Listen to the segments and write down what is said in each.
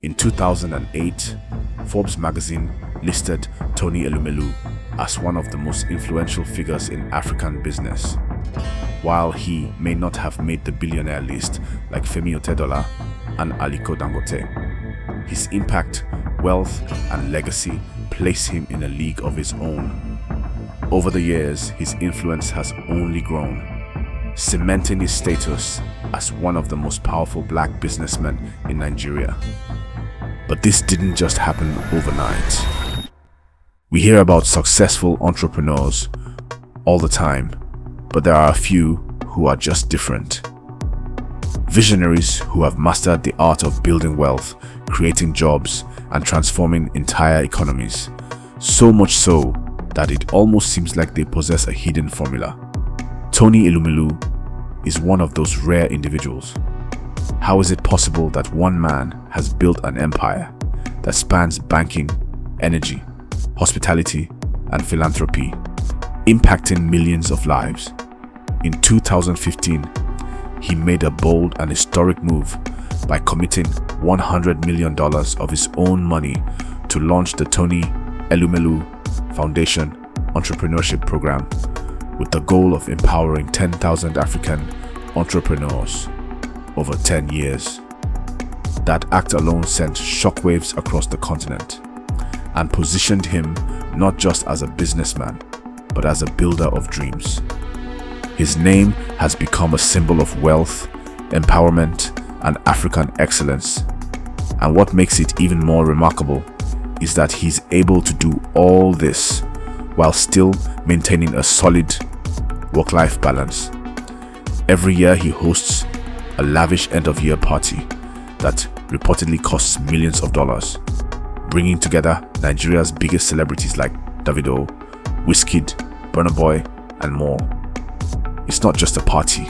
In 2008, Forbes magazine listed Tony Elumelu as one of the most influential figures in African business. While he may not have made the billionaire list like Femi Otedola and Aliko Dangote, his impact, wealth, and legacy place him in a league of his own. Over the years, his influence has only grown, cementing his status as one of the most powerful black businessmen in Nigeria. But this didn't just happen overnight. We hear about successful entrepreneurs all the time, but there are a few who are just different. Visionaries who have mastered the art of building wealth, creating jobs, and transforming entire economies. So much so that it almost seems like they possess a hidden formula. Tony Elumelu is one of those rare individuals. How is it possible that one man has built an empire that spans banking, energy, hospitality, and philanthropy, impacting millions of lives? In 2015, he made a bold and historic move by committing $100 million of his own money to launch the Tony Elumelu Foundation entrepreneurship program with the goal of empowering 10,000 African entrepreneurs over 10 years. That act alone sent shockwaves across the continent and positioned him not just as a businessman, but as a builder of dreams. His name has become a symbol of wealth, empowerment, and African excellence. And what makes it even more remarkable is that he's able to do all this while still maintaining a solid work-life balance. Every year he hosts a lavish end-of-year party that reportedly costs millions of dollars, bringing together Nigeria's biggest celebrities like Davido, Wizkid, Burna Boy, and more. It's not just a party,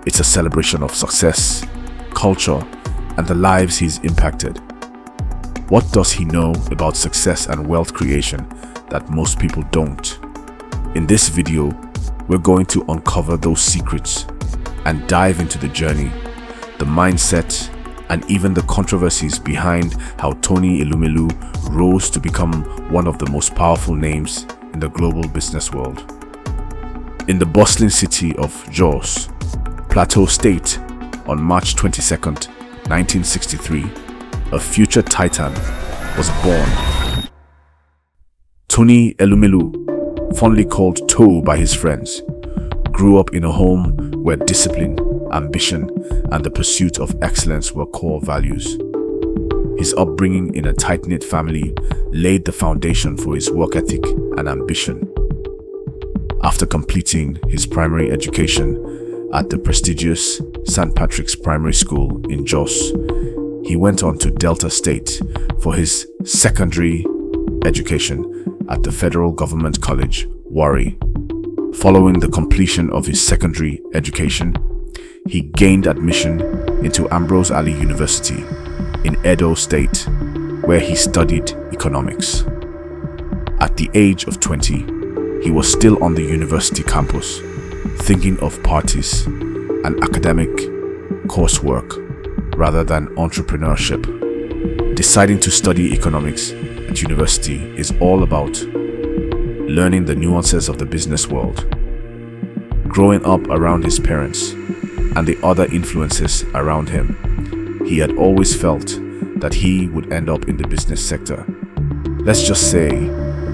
it's a celebration of success, culture, and the lives he's impacted. What does he know about success and wealth creation that most people don't? In this video, we're going to uncover those secrets and dive into the journey, the mindset, and even the controversies behind how Tony Elumelu rose to become one of the most powerful names in the global business world. In the bustling city of Jos, Plateau State, on March 22nd, 1963, a future titan was born. Tony Elumelu, fondly called Toe by his friends, grew up in a home where discipline, ambition, and the pursuit of excellence were core values. His upbringing in a tight-knit family laid the foundation for his work ethic and ambition. After completing his primary education at the prestigious St. Patrick's Primary School in Jos, he went on to Delta State for his secondary education at the Federal Government College, Warri. Following the completion of his secondary education, he gained admission into Ambrose Ali University in Edo State, where he studied economics. At the age of 20, he was still on the university campus, thinking of parties and academic coursework rather than entrepreneurship. Deciding to study economics at university is all about learning the nuances of the business world. Growing up around his parents and the other influences around him, he had always felt that he would end up in the business sector. Let's just say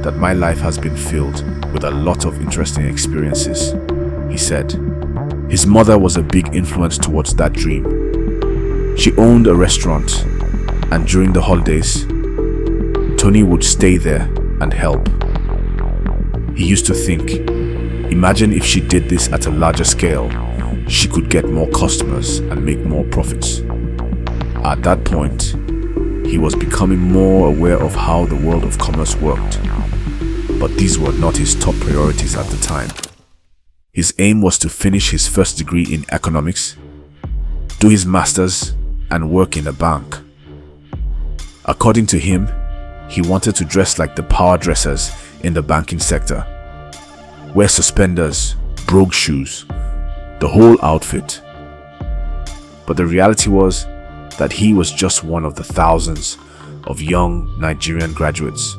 that my life has been filled with a lot of interesting experiences, he said. His mother was a big influence towards that dream. She owned a restaurant, and during the holidays, Tony would stay there and help. He used to think, imagine if she did this at a larger scale, she could get more customers and make more profits. At that point, he was becoming more aware of how the world of commerce worked. But these were not his top priorities at the time. His aim was to finish his first degree in economics, do his master's, and work in a bank. According to him, he wanted to dress like the power dressers in the banking sector. Wear suspenders, brogue shoes, the whole outfit. But the reality was, that he was just one of the thousands of young Nigerian graduates,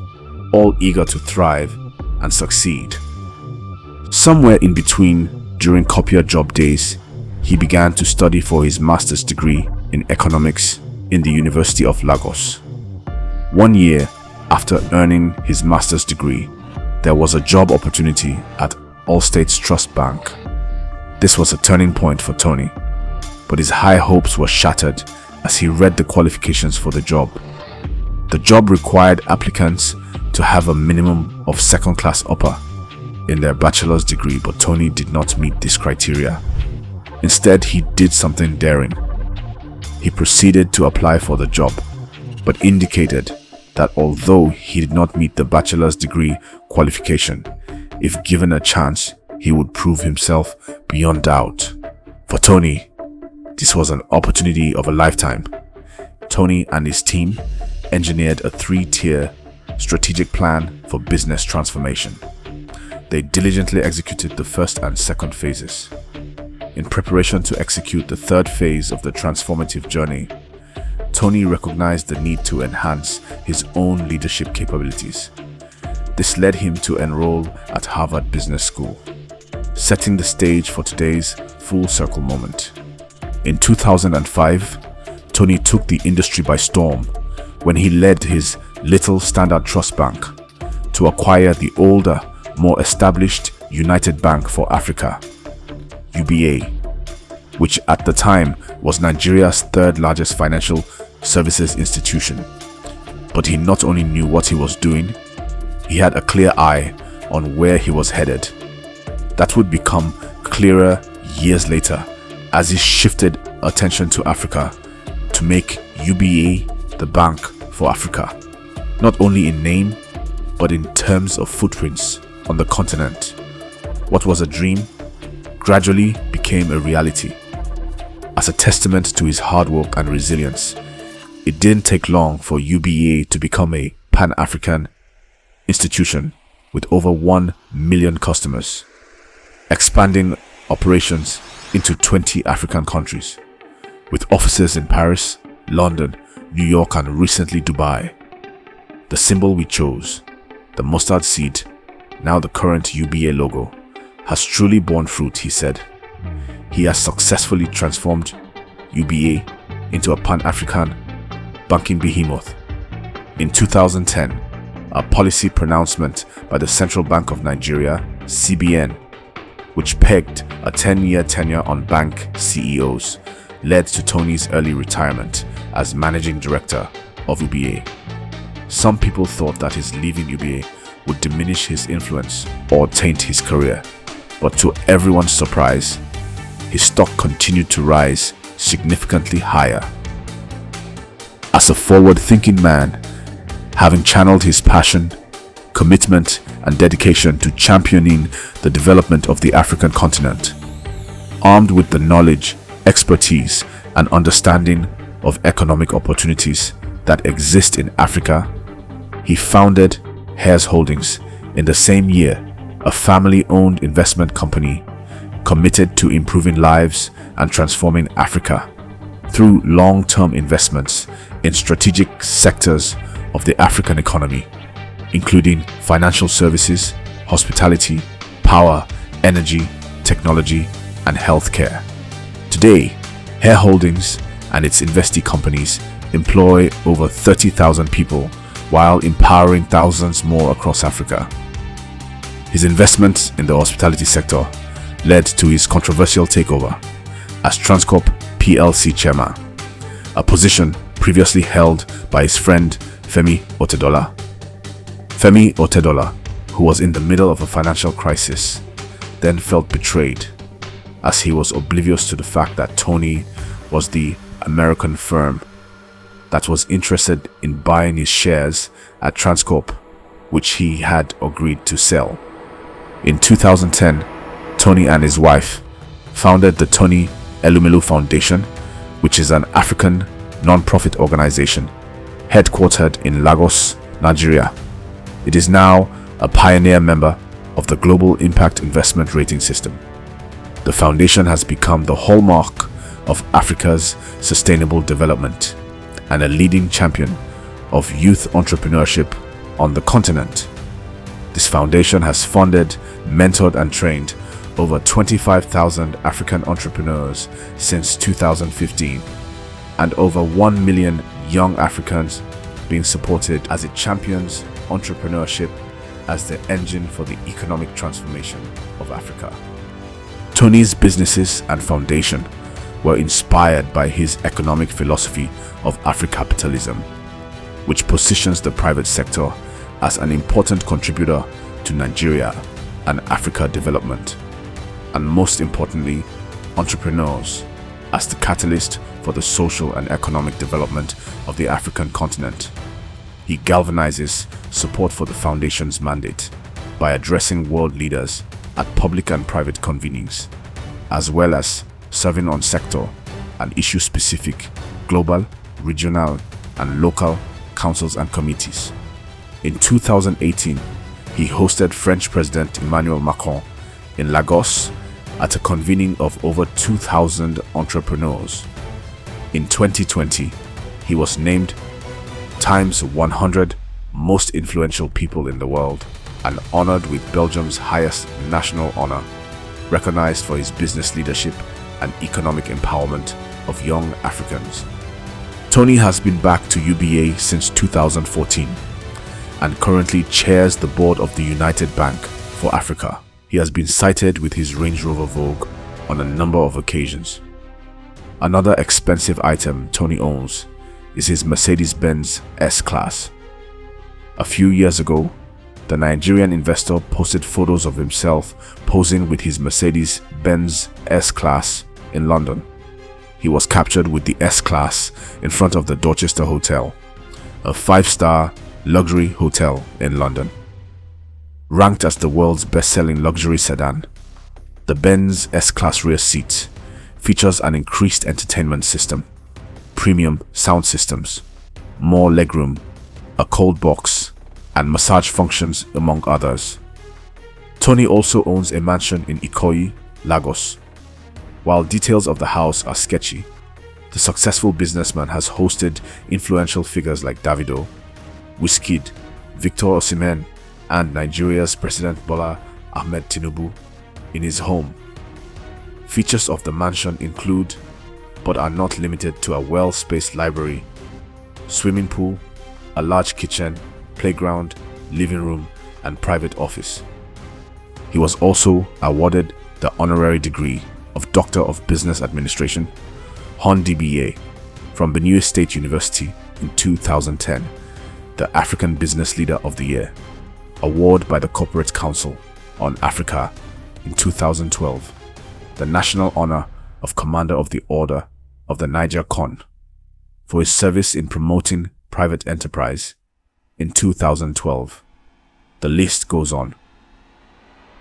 all eager to thrive and succeed. Somewhere in between, during copier job days, he began to study for his master's degree in economics in the University of Lagos. 1 year after earning his master's degree, there was a job opportunity at Allstate's Trust Bank. This was a turning point for Tony, but his high hopes were shattered as he read the qualifications for the job. The job required applicants to have a minimum of second-class upper in their bachelor's degree, but Tony did not meet this criteria. Instead, he did something daring. He proceeded to apply for the job, but indicated that although he did not meet the bachelor's degree qualification, if given a chance, he would prove himself beyond doubt. For Tony, this was an opportunity of a lifetime. Tony and his team engineered a 3-tier strategic plan for business transformation. They diligently executed the first and second phases. In preparation to execute the third phase of the transformative journey, Tony recognized the need to enhance his own leadership capabilities. This led him to enroll at Harvard Business School, setting the stage for today's full circle moment. In 2005, Tony took the industry by storm when he led his little Standard Trust Bank to acquire the older, more established United Bank for Africa, UBA, which at the time was Nigeria's third largest financial services institution. But he not only knew what he was doing, he had a clear eye on where he was headed. That would become clearer years later as he shifted attention to Africa to make UBA the bank for Africa, not only in name, but in terms of footprints on the continent. What was a dream gradually became a reality. As a testament to his hard work and resilience, it didn't take long for UBA to become a Pan-African institution with over 1 million customers, expanding operations into 20 African countries, with offices in Paris, London, New York, and recently Dubai. The symbol we chose, the mustard seed, now the current UBA logo, has truly borne fruit, he said. He has successfully transformed UBA into a Pan-African banking behemoth. In 2010, a policy pronouncement by the Central Bank of Nigeria, CBN, which pegged a 10-year tenure on bank CEOs, led to Tony's early retirement as managing director of UBA. Some people thought that his leaving UBA would diminish his influence or taint his career, but to everyone's surprise, his stock continued to rise significantly higher. As a forward-thinking man, having channeled his passion, commitment, and dedication to championing the development of the African continent, armed with the knowledge, expertise, and understanding of economic opportunities that exist in Africa, he founded Heirs Holdings in the same year, a family-owned investment company committed to improving lives and transforming Africa through long-term investments in strategic sectors of the African economy, including financial services, hospitality, power, energy, technology, and healthcare. Today, Heirs Holdings and its investee companies employ over 30,000 people while empowering thousands more across Africa. His investments in the hospitality sector led to his controversial takeover as Transcorp PLC chairman, a position previously held by his friend Femi Otedola. Femi Otedola, who was in the middle of a financial crisis, then felt betrayed as he was oblivious to the fact that Tony was the American firm that was interested in buying his shares at Transcorp, which he had agreed to sell. In 2010, Tony and his wife founded the Tony Elumelu Foundation, which is an African non-profit organization headquartered in Lagos, Nigeria. It is now a pioneer member of the Global Impact Investment Rating System. The foundation has become the hallmark of Africa's sustainable development and a leading champion of youth entrepreneurship on the continent. This foundation has funded, mentored and trained over 25,000 African entrepreneurs since 2015, and over 1 million young Africans being supported as it champions entrepreneurship as the engine for the economic transformation of Africa. Tony's businesses and foundation were inspired by his economic philosophy of Afrocapitalism, which positions the private sector as an important contributor to Nigeria and Africa development, and most importantly, entrepreneurs as the catalyst for the social and economic development of the African continent. He galvanizes support for the foundation's mandate by addressing world leaders at public and private convenings, as well as serving on sector and issue-specific global, regional, and local councils and committees. In 2018, he hosted French President Emmanuel Macron in Lagos at a convening of over 2,000 entrepreneurs. In 2020, he was named Time's 100 Most Influential People in the World and honored with Belgium's highest national honor, recognized for his business leadership and economic empowerment of young Africans. Tony has been back to UBA since 2014 and currently chairs the board of the United Bank for Africa. He has been cited with his Range Rover Vogue on a number of occasions. Another expensive item Tony owns is his Mercedes-Benz S-Class. A few years ago, the Nigerian investor posted photos of himself posing with his Mercedes-Benz S-Class in London. He was captured with the S-Class in front of the Dorchester Hotel, a 5-star luxury hotel in London. Ranked as the world's best-selling luxury sedan, the Benz S-Class rear seat features an increased entertainment system, premium sound systems, more legroom, a cold box, and massage functions, among others. Tony also owns a mansion in Ikoyi, Lagos. While details of the house are sketchy, the successful businessman has hosted influential figures like Davido, Wizkid, Victor Osimhen, and Nigeria's President Bola Ahmed Tinubu in his home. Features of the mansion include, but are not limited to, a well-spaced library, swimming pool, a large kitchen, playground, living room, and private office. He was also awarded the honorary degree of Doctor of Business Administration, Hon DBA, from Benue State University in 2010, the African Business Leader of the Year, award by the Corporate Council on Africa in 2012, the national honor of Commander of the Order of the Niger Con for his service in promoting private enterprise in 2012. The list goes on.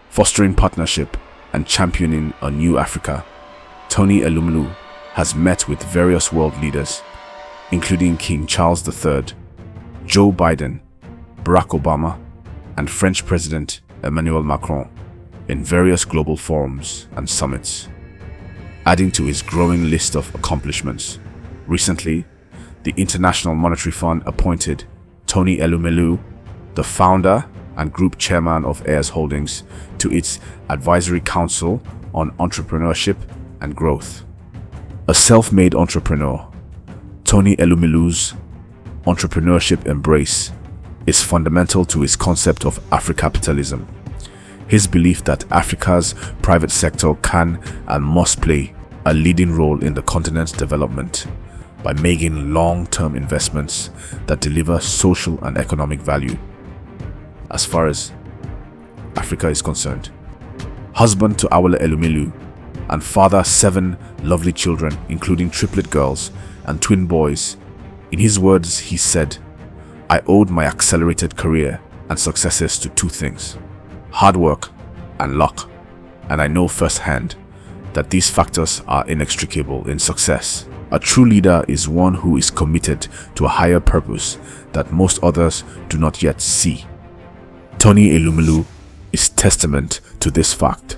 Fostering partnership and championing a new Africa, Tony Elumelu has met with various world leaders, including King Charles III, Joe Biden, Barack Obama, and French President Emmanuel Macron in various global forums and summits. Adding to his growing list of accomplishments, recently, the International Monetary Fund appointed Tony Elumelu, the founder and group chairman of Heirs Holdings, to its advisory council on entrepreneurship and growth. A self-made entrepreneur, Tony Elumelu's entrepreneurship embrace is fundamental to his concept of Afrocapitalism. His belief that Africa's private sector can and must play a leading role in the continent's development by making long-term investments that deliver social and economic value. As far as Africa is concerned, husband to Awole Elumelu and father 7 lovely children, including triplet girls and twin boys, in his words he said, "I owed my accelerated career and successes to 2 things, hard work and luck, and I know firsthand that these factors are inextricable in success. A true leader is one who is committed to a higher purpose that most others do not yet see." Tony Elumelu is testament to this fact.